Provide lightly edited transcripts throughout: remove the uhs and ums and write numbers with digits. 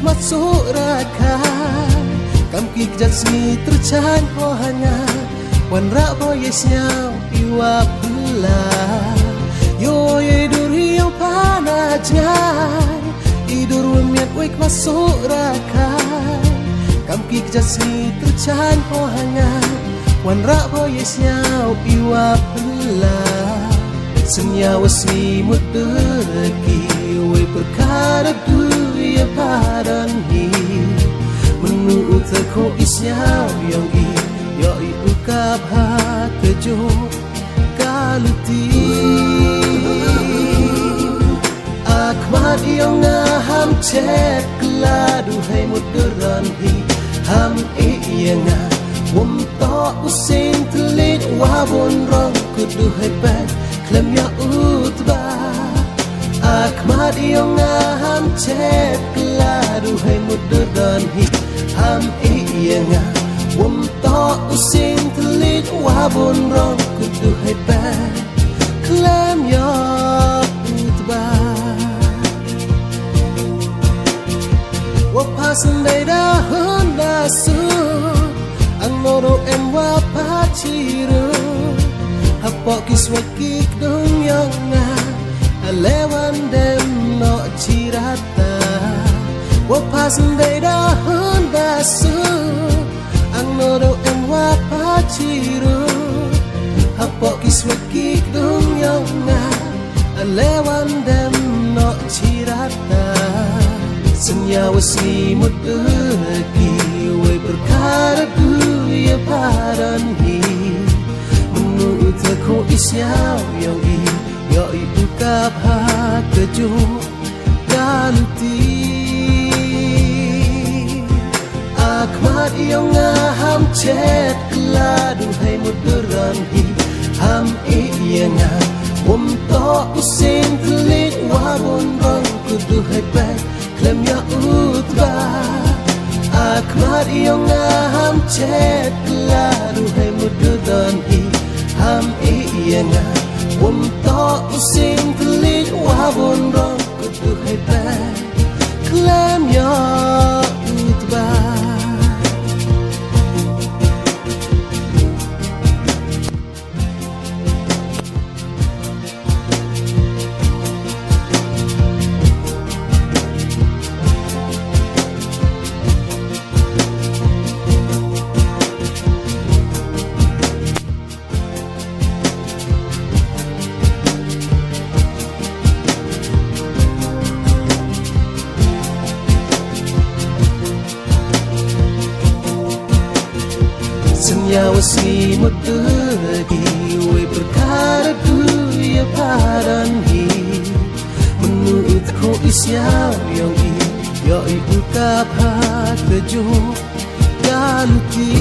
masuk raka kam ki jat sni tercan ho hanya wan ra boyesnya iwa pula yo idur yo panajnya idur miat wik masuk raka kam ki jat sni tercan ho hanya wan ra boyesnya iwa pula senyawa sni mudeki we perkara duya padan hi menurut aku isyaw yang i yo i ukap ha kejo kaluti akmat yang ngaham cek keladu hai muderan hi ham iyanga wum to usin telit wabon rong kudu hai pat klem ya utba akmat yang ngaham cek keladu hai muderan hi ham iyanga wum to usin telit wabon rong kudu hai pat klem ya utba wapasan dai da honda su ang noro em wapachiru hapok kiswakik dong yang nga alewan dem no chirata wapasan dai da honda su ang noro em wapachiru hapok kiswakik dong yang nga alewan dem no chirata senyawa si mudeki we perkara duya padan hi menurut aku isyaw yang i yo i ukap ha kejo kaluti akmat yang ngaham cek keladu hai muderan hi ham iyanga wum to usin telit wabon rong kudu hai pat klem ya utba akmat yang ngaham cek keladu hai muderan hi ham iyanga wum to usin telit wabon rong kudu hai pat klem ya utba senyawa si mudeki we perkara duya padan hi menurut ko isyaw yang i yo i ukap ha kejo kaluti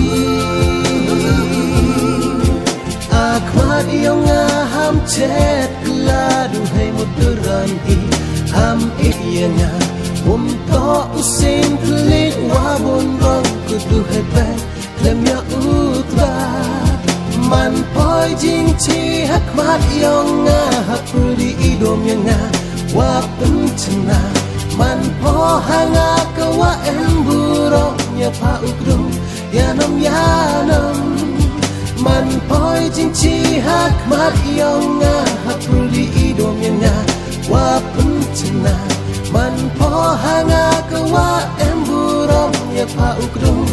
akmat yang ngaham cek keladu hai muderan hi ham iyanga wum to usin telit wabon rong kudu hai pat klem ya utba man poi jing chi hakmat yang ngahak rudi idom yang nga wapun cena man po hanga kawa emburo nya pa ukdum yanam yanam man poi jing chi hakmat yang ngahak rudi idom yang nga wapun cena man po hanga kawa emburo nya pa ukdum